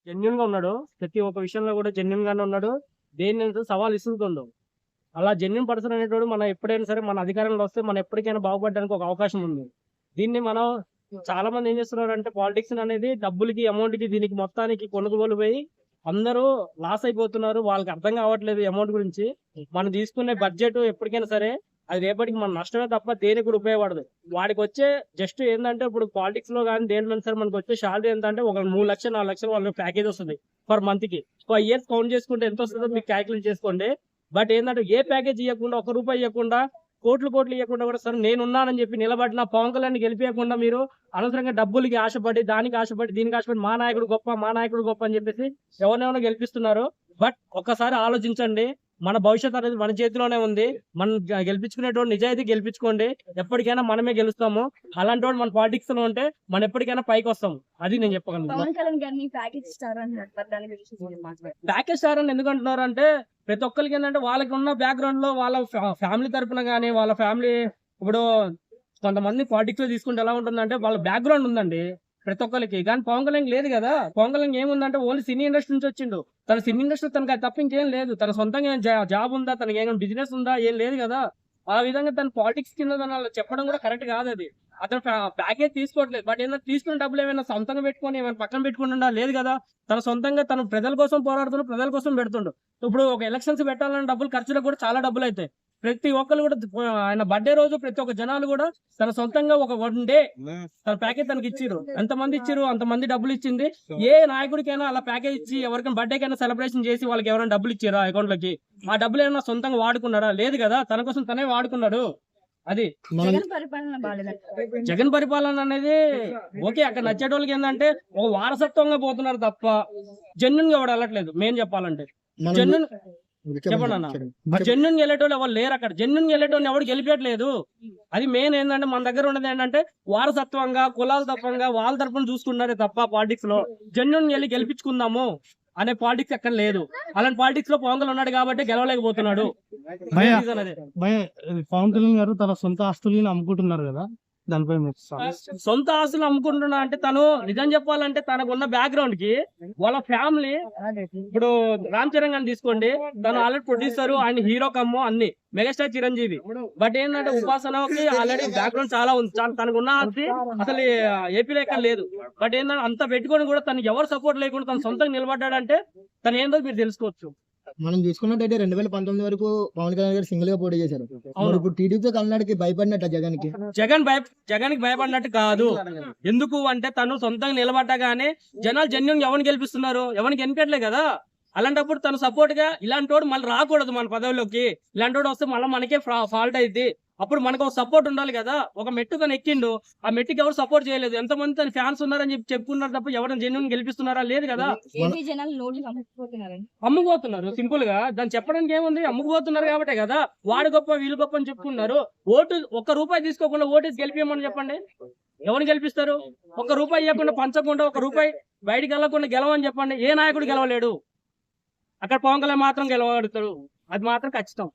Genuine గా ఉన్నాడు. ప్రతి ఒక్క విషయంలో కూడా జెన్యున్ గానే ఉన్నాడు. దేని సవాల్ ఇస్తుండవు. అలా జెన్యున్ పర్సన్ అనేటోడు మనం ఎప్పుడైనా సరే మన అధికారంలో వస్తే మనం ఎప్పటికైనా బాగుపడడానికి ఒక అవకాశం ఉంది. దీన్ని మనం చాలా మంది ఏం చేస్తున్నారు అంటే పాలిటిక్స్ అనేది డబ్బులకి అమౌంట్ కి దీనికి మొత్తానికి కొనుగోలు పోయి అందరూ లాస్ అయిపోతున్నారు. వాళ్ళకి అర్థం కావట్లేదు అమౌంట్ గురించి. మనం తీసుకునే బడ్జెట్ ఎప్పటికైనా సరే అది రేపటికి మన నష్టమే తప్ప దేనికి కూడా ఉపయోగపడదు. వాడికి వచ్చే జస్ట్ ఏంటంటే ఇప్పుడు పాలిటిక్స్ లో కానీ దేంట్లో సరే మనకు వచ్చే శాలరీ ఏంటంటే ఒక 3 లక్షలు 4 లక్షలు వాళ్ళకి ప్యాకేజ్ వస్తుంది పర్ మంత్ కి. ఇయర్స్ కౌంట్ చేసుకుంటే ఎంత వస్తుందో మీకు క్యాల్కులేట్ చేసుకోండి. బట్ ఏంటంటే ఏ ప్యాకేజ్ ఇవ్వకుండా, ₹1 ఇవ్వకుండా, కోట్లు ఇవ్వకుండా కూడా సరే నేనున్నానని చెప్పి నిలబడిన పవన్ కళ్యాణ్ గెలిపియకుండా మీరు అనవసరంగా డబ్బులకి ఆశపడి, దానికి ఆశపడి, దీనికి ఆశపడి మా నాయకుడు గొప్ప అని చెప్పేసి ఎవరినెవరో గెలిపిస్తున్నారు. బట్ ఒక్కసారి ఆలోచించండి. మన భవిష్యత్ అనేది మన చేతిలోనే ఉంది. మనం గెలిపించుకునేటోడు నిజాయితీ గెలిపించుకోండి. ఎప్పటికైనా మనమే గెలుస్తాము. అలాంటి వాడు మన పాలిటిక్స్ లో ఉంటే మనం ఎప్పటికైనా పైకి వస్తాము. అది నేను చెప్పగలను. ప్యాకేజ్ స్టార్ అని ఎందుకు అంటున్నారు అంటే ప్రతి ఒక్కరికి ఏంటంటే వాళ్ళకి ఉన్న బ్యాక్గ్రౌండ్ లో వాళ్ళ ఫ్యామిలీ తరపున గానీ వాళ్ళ ఫ్యామిలీ ఇప్పుడు కొంతమంది పాలిటిక్స్ లో తీసుకుంటే ఎలా ఉంటుందంటే వాళ్ళ బ్యాక్గ్రౌండ్ ఉందండి ప్రతి ఒక్కరికి. కానీ పవన్ కళ్యాణ్ లేదు కదా. పవన్ కళ్యాణ్ ఏముందంటే ఓన్లీ సినీ ఇండస్ట్రీ నుంచి వచ్చిండు. తన సినీ ఇండస్ట్రీ తనకి తప్ప ఇంకేం లేదు. తన సొంతంగా జాబ్ ఉందా, తనకి ఏమైనా బిజినెస్ ఉందా, ఏం లేదు కదా. ఆ విధంగా తన పాలిటిక్స్ కింద చెప్పడం కూడా కరెక్ట్ కాదు. అది అతను ప్యాకేజ్ తీసుకోవట్లేదు. బట్ ఏదైనా తీసుకున్న డబ్బులు ఏమైనా సొంతంగా పెట్టుకొని ఏమైనా పక్కన పెట్టుకుంటుండా లేదు కదా. తన సొంతంగా తన ప్రజల కోసం పోరాడుతుండు, ప్రజల కోసం పెడుతుండు. ఇప్పుడు ఒక ఎలక్షన్స్ పెట్టాలన్న డబ్బులు ఖర్చులకు కూడా చాలా డబ్బులు అవుతాయి. ప్రతి ఒక్కరు కూడా ఆయన బర్త్డే రోజు ప్రతి ఒక్క జనాలు కూడా తన సొంతంగా ఒక 1 డే తన ప్యాకేజ్ తనకి ఇచ్చిర్రు. ఎంతమంది ఇచ్చిర్రు అంతమంది డబ్బులు ఇచ్చింది. ఏ నాయకుడికైనా అలా ప్యాకేజ్ ఇచ్చి ఎవరికైనా బర్త్డేకైనా సెలబ్రేషన్ చేసి వాళ్ళకి ఎవరైనా డబ్బులు ఇచ్చారా అకౌంట్ లోకి? ఆ డబ్బులు ఏమైనా సొంతంగా వాడుకున్నారా? లేదు కదా. తన కోసం తనే వాడుకున్నాడు. అది జగన్ పరిపాలన అనేది ఓకే. అక్కడ నచ్చేటోళ్ళకి ఏంటంటే ఒక వారసత్వంగా పోతున్నారు తప్ప జెన్యున్ గా ఎవడు వెళ్ళట్లేదు. మెయిన్ చెప్పాలంటే జెన్యున్ చెప్పండి అన్న. జెన్యున్ గెలేటోళ్ళు ఎవరు లేరు అక్కడ. జెన్యున్ గెలేటోళ్ళు ఎవరు గెలిపేయట్లేదు. అది మెయిన్ ఏంటంటే మన దగ్గర ఉన్నది ఏంటంటే వారసత్వంగా కులాల తప్పంగా వాళ్ళ తరపున చూసుకున్నారే తప్ప పాలిటిక్స్ లో జెన్యున్ గెలిపించుకుందాము అనే పాలిటిక్స్ ఎక్కడ లేదు. అలాంటి పాలిటిక్స్ లో పవన్ కళ్యాణ్ ఉన్నాడు కాబట్టి గెలవలేకపోతున్నాడు. పవన్ కళ్యాణ్ గారు తన సొంత ఆస్తులను అమ్ముకుంటున్నారు కదా, దానిపై సొంత ఆస్తులు అమ్ముకుంటున్నా అంటే తను నిజం చెప్పాలంటే తనకున్న బ్యాక్గ్రౌండ్ కి వాళ్ళ ఫ్యామిలీ ఇప్పుడు రామ్ చరణ్ గారిని తీసుకోండి. తను ఆల్రెడీ ప్రొడ్యూసర్, ఆయన హీరో కమ్ము అన్ని మెగాస్టార్ చిరంజీవి. బట్ ఏంటంటే ఉపాసనకి ఆల్రెడీ బ్యాక్గ్రౌండ్ చాలా ఉంది. తనకున్న ఆస్తి అసలు ఏపీలో ఎక్కడ లేదు. బట్ ఏంటంటే అంత పెట్టుకొని కూడా తనకి ఎవరు సపోర్ట్ లేకుండా తన సొంతంగా నిలబడ్డాడంటే తను ఏందో మీరు తెలుసుకోవచ్చు. మనం చూసుకున్నట్టయితే 2019 వరకు పవన్ కళ్యాణ్ గారు సింగిల్ గా పోటీ చేశారు. ఇప్పుడు టీడీపీ కర్ణాటకకి భయపడినట్ట జగన్ కి భయపడినట్టు కాదు. ఎందుకు అంటే తను సొంతంగా నిలబడ్డగానే జనాలు జెన్యున్ ఎవరిని గెలిపిస్తున్నారు, ఎవరిని గెలిపట్లే కదా. అలాంటప్పుడు తను సపోర్ట్ గా ఇలాంటి వాడు మళ్ళీ రాకూడదు మన పదవిలోకి. ఇలాంటి వాడు వస్తే మళ్ళీ మనకే ఫాల్ట్ అయింది. అప్పుడు మనకు ఒక సపోర్ట్ ఉండాలి కదా. ఒక మెట్టు తను ఎక్కిండు, ఆ మెట్టుకి ఎవరు సపోర్ట్ చేయలేదు. ఎంతమంది తన ఫ్యాన్స్ ఉన్నారని చెప్పి చెప్పుకున్నారు తప్ప ఎవరైనా జెన్యున్ గెలిపిస్తున్నారా? లేదు కదా. అమ్ముకుపోతున్నారు సింపుల్ గా. దాన్ని చెప్పడానికి ఏముంది, అమ్ముకుపోతున్నారు కాబట్టే కదా. వాడు గొప్ప వీళ్ళు గొప్ప అని చెప్పుకున్నారు. ఓటు ₹1 తీసుకోకుండా ఓటేసి గెలిపియమని చెప్పండి. ఎవరిని గెలిపిస్తారు? ₹1 ఇవ్వకుండా పంచకుండా ₹1 బయటికి వెళ్ళకుండా గెలవని చెప్పండి. ఏ నాయకుడు గెలవలేడు. అక్కడ పవన్ కళ్యాణ్ మాత్రం గెలవగలుగుతాడు. అది మాత్రం ఖచ్చితం.